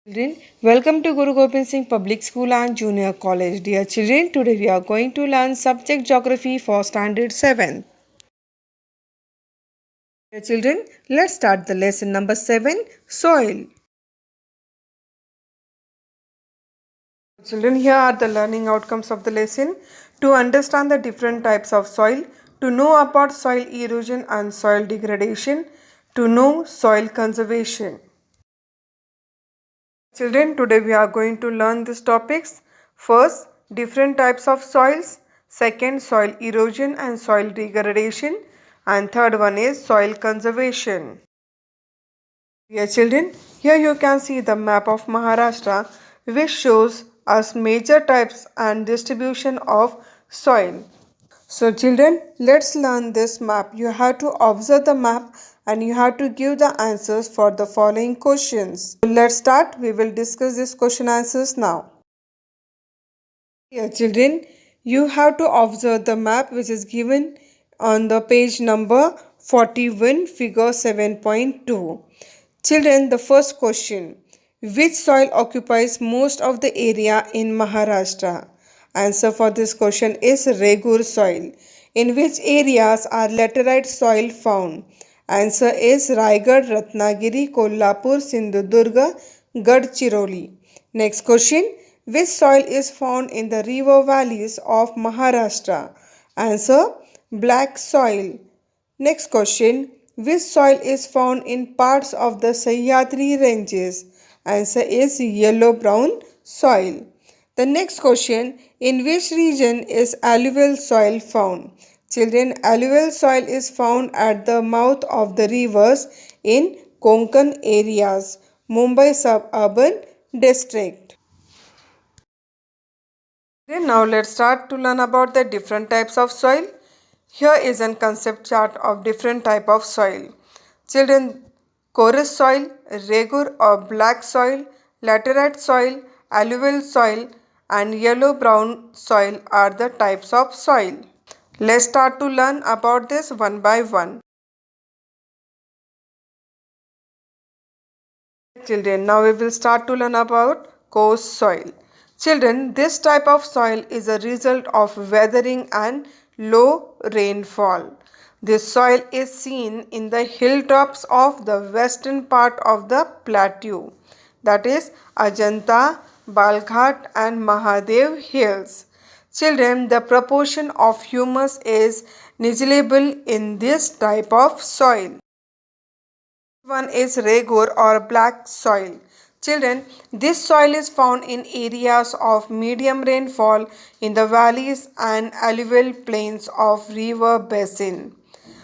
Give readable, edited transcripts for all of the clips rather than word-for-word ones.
Children, welcome to Guru Gobind Singh Public School and Junior College. Dear children, today we are going to learn subject geography for standard 7. Dear children, let's start the lesson number 7, soil. Children, here are the learning outcomes of the lesson. To understand the different types of soil, to know about soil erosion and soil degradation, to know soil conservation. Children, today we are going to learn these topics. First, different types of soils. Second, soil erosion and soil degradation. And third one is soil conservation. Dear children, here you can see the map of Maharashtra which shows us major types and distribution of soil. So children, let's learn this map. You have to observe the map and you have to give the answers for the following questions. Let's start. We will discuss these question answers now. Here children, you have to observe the map which is given on the page number 41 figure 7.2. Children, the first question. Which soil occupies most of the area in Maharashtra? Answer for this question is Regur soil. In which areas are laterite soil found? Answer is Raigad, Ratnagiri, Kolhapur, Sindhudurga, Gadchiroli. Next question. Which soil is found in the river valleys of Maharashtra? Answer black soil. Next question. Which soil is found in parts of the Sahyadri ranges? Answer is yellow brown soil. The next question. In which region is alluvial soil found? Children, alluvial soil is found at the mouth of the rivers in Konkan areas, Mumbai suburban district. Now let's start to learn about the different types of soil. Here is a concept chart of different type of soil. Children, chorus soil, regur or black soil, laterite soil, alluvial soil and yellow-brown soil are the types of soil. Let's start to learn about this one by one. Children, now we will start to learn about coarse soil. Children, this type of soil is a result of weathering and low rainfall. This soil is seen in the hilltops of the western part of the plateau, that is Ajanta, Balghat and Mahadev hills. Children, the proportion of humus is negligible in this type of soil. One is regur or black soil. Children, this soil is found in areas of medium rainfall in the valleys and alluvial plains of river basin.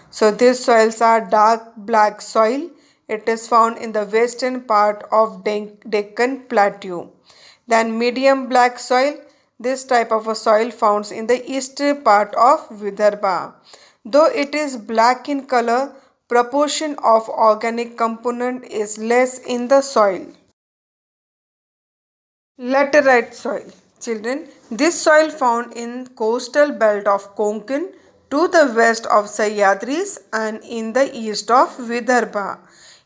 So these soils are dark black soil. It is found in the western part of Deccan Plateau. Then medium black soil. This type of a soil found in the eastern part of Vidarbha. Though it is black in color, proportion of organic component is less in the soil. Laterite soil. Children, this soil found in coastal belt of Konkan to the west of Sahyadris and in the east of Vidarbha.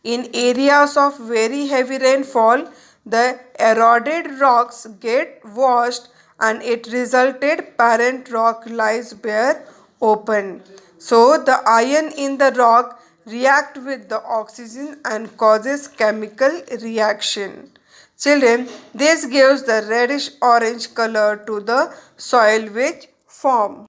In areas of very heavy rainfall, the eroded rocks get washed and it resulted parent rock lies bare open. So the iron in the rock react with the oxygen and causes chemical reaction. Children, this gives the reddish orange color to the soil which form.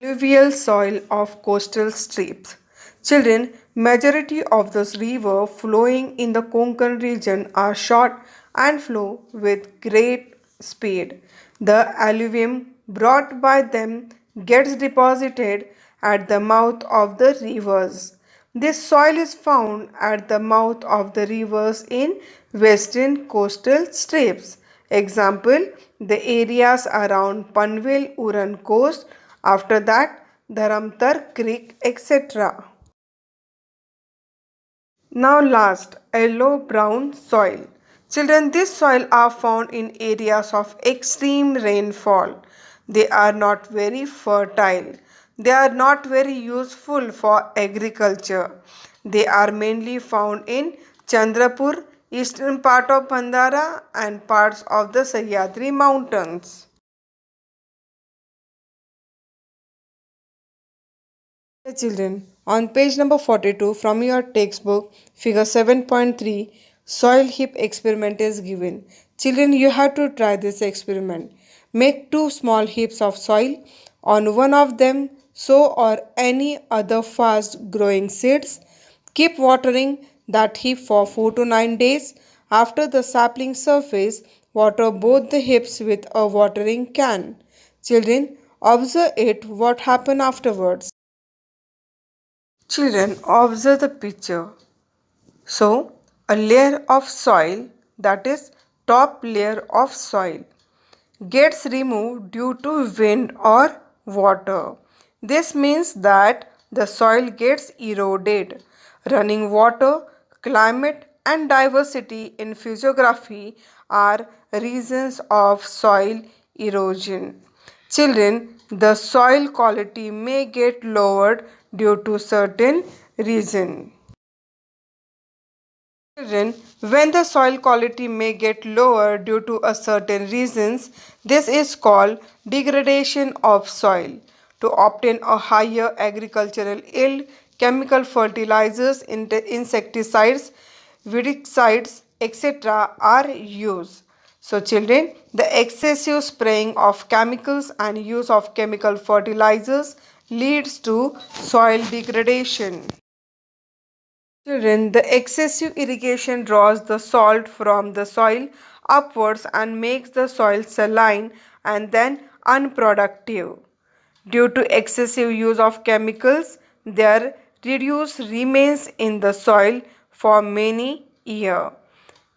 Alluvial soil of coastal strips. Children, majority of the rivers flowing in the Konkan region are short and flow with great speed. The alluvium brought by them gets deposited at the mouth of the rivers. This soil is found at the mouth of the rivers in western coastal strips. Example, the areas around Panvel Uran coast, after that Dharamtar Creek, etc. Now last, yellow brown soil. Children, this soil are found in areas of extreme rainfall. They are not very fertile. They are not very useful for agriculture. They are mainly found in Chandrapur, eastern part of Bhandara, and parts of the Sahyadri Mountains. Hey children, on page number 42 from your textbook, figure 7.3, soil heap experiment is given. Children, you have to try this experiment. Make two small heaps of soil. On one of them, sow or any other fast growing seeds. Keep watering that heap for 4 to 9 days. After the sapling surface, water both the heaps with a watering can. Children, observe it what happened afterwards. Children, observe the picture. So, a layer of soil, that is top layer of soil, gets removed due to wind or water. This means that the soil gets eroded. Running water, climate, and diversity in physiography are reasons of soil erosion. Children, the soil quality may get lowered due to certain reason. Children, when the soil quality may get lower due to a certain reasons, this is called degradation of soil. To obtain a higher agricultural yield, chemical fertilizers, insecticides, weedicides, etc. are used. So children, the excessive spraying of chemicals and use of chemical fertilizers leads to soil degradation. Children, the excessive irrigation draws the salt from the soil upwards and makes the soil saline and then unproductive. Due to excessive use of chemicals, their reduce remains in the soil for many years.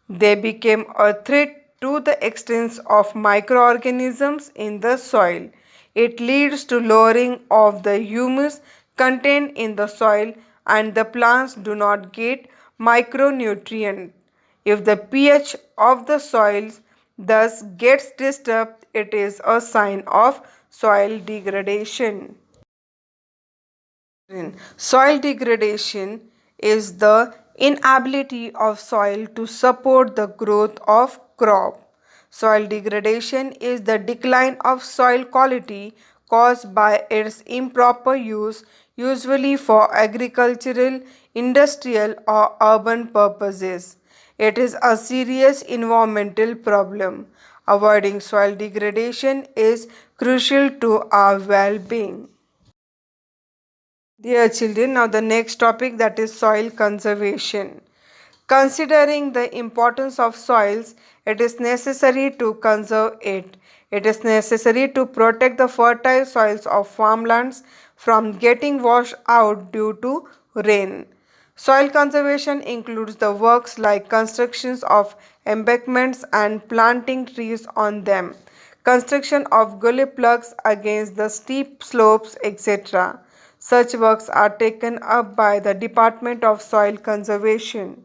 They became a threat to the extent of microorganisms in the soil. It leads to lowering of the humus contained in the soil and the plants do not get micronutrient. If the pH of the soil thus gets disturbed, it is a sign of soil degradation. Soil degradation is the inability of soil to support the growth of crop. Soil degradation is the decline of soil quality caused by its improper use, usually for agricultural, industrial, or urban purposes. It is a serious environmental problem. Avoiding soil degradation is crucial to our well being. Dear children, now the next topic, that is soil conservation. Considering the importance of soils, it is necessary to conserve it. It is necessary to protect the fertile soils of farmlands from getting washed out due to rain. Soil conservation includes the works like constructions of embankments and planting trees on them, construction of gully plugs against the steep slopes, etc. Such works are taken up by the Department of Soil Conservation.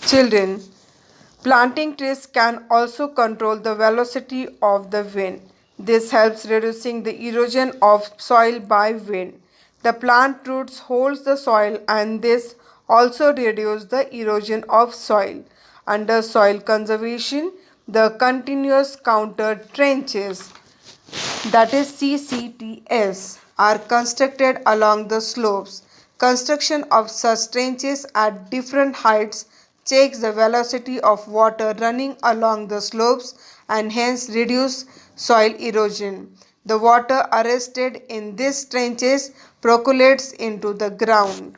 Children, planting trees can also control the velocity of the wind. This helps reducing the erosion of soil by wind. The plant roots holds the soil and this also reduces the erosion of soil. Under soil conservation, the continuous counter trenches, that is CCTS, are constructed along the slopes. Construction of such trenches at different heights checks the velocity of water running along the slopes and hence reduce soil erosion. The water arrested in these trenches percolates into the ground.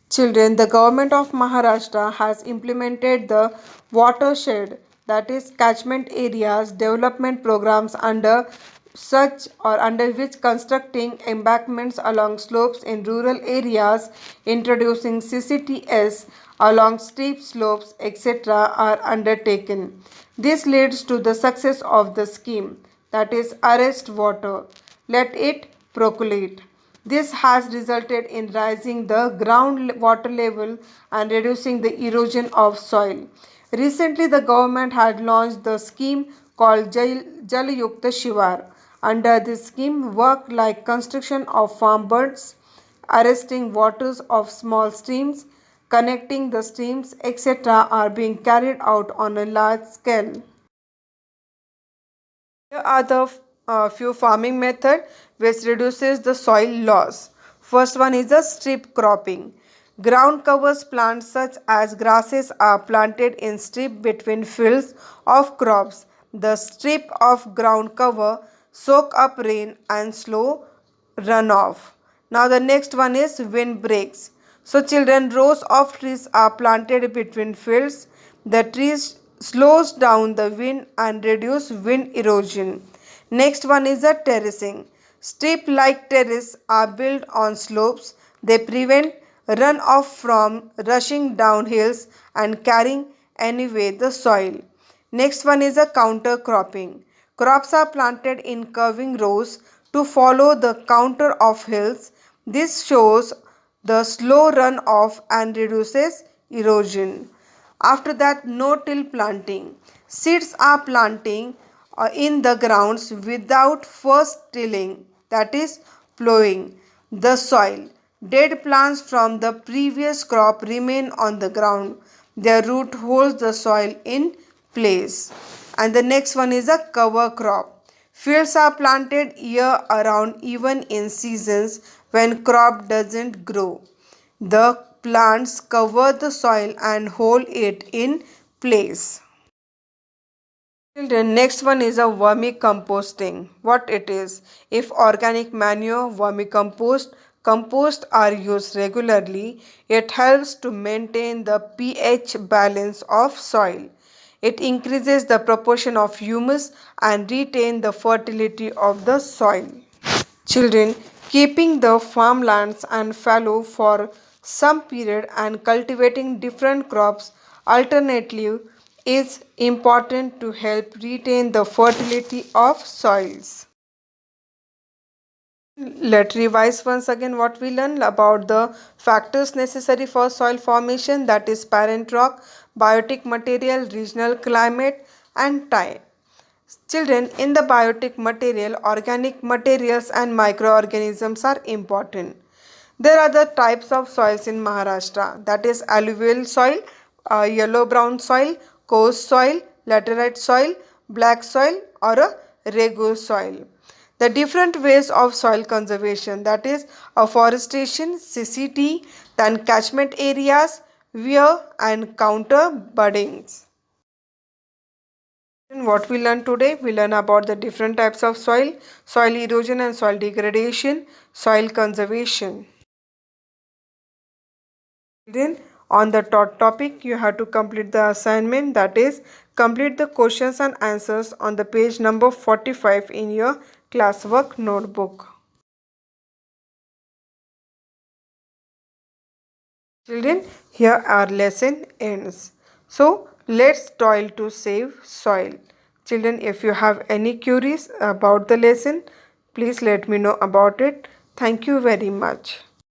Children, the government of Maharashtra has implemented the watershed, that is catchment areas development programs under which constructing embankments along slopes in rural areas, introducing CCTS along steep slopes, etc. are undertaken. This leads to the success of the scheme, that is arrest water, let it percolate. This has resulted in raising the ground water level and reducing the erosion of soil. Recently, the government had launched the scheme called Jal Yukta Shivar. Under this scheme, work like construction of farm birds, arresting waters of small streams, connecting the streams, etc., are being carried out on a large scale. Here are the few farming method which reduces the soil loss. First one is the strip cropping. Ground covers plants such as grasses are planted in strip between fields of crops. The strip of ground cover soak up rain and slow runoff. Now the next one is windbreaks. So children, rows of trees are planted between fields. The trees slows down the wind and reduce wind erosion. Next one is the terracing. Strip like terrace are built on slopes. They prevent runoff from rushing down hills and carrying anyway the soil. Next one is a counter cropping. Crops are planted in curving rows to follow the counter of hills. This shows the slow runoff and reduces erosion. After that, no-till planting. Seeds are planting in the grounds without first tilling, that is plowing the soil. Dead plants from the previous crop remain on the ground. Their root holds the soil in place. And the next one is a cover crop. Fields are planted year around even in seasons when crop doesn't grow. The plants cover the soil and hold it in place. The next one is a vermicomposting. What it is? If organic manure, vermicompost, compost are used regularly, it helps to maintain the pH balance of soil. It increases the proportion of humus and retain the fertility of the soil. Children, keeping the farmlands and fallow for some period and cultivating different crops alternately is important to help retain the fertility of soils. Let's revise once again what we learned about the factors necessary for soil formation, that is parent rock, biotic material, regional climate and time. Children, in the biotic material, organic materials and microorganisms are important. There are the types of soils in Maharashtra, that is alluvial soil, yellow brown soil, coarse soil, laterite soil, black soil or a regu soil. The different ways of soil conservation, that is afforestation, CCT, then catchment areas, wear and counter buddings. What we learned today, we learn about the different types of soil, soil erosion and soil degradation, soil conservation. Then on the topic you have to complete the assignment, that is complete the questions and answers on the page number 45 in your classwork notebook. Children, here our lesson ends. So let's toil to save soil. Children, if you have any queries about the lesson, please let me know about it. Thank you very much.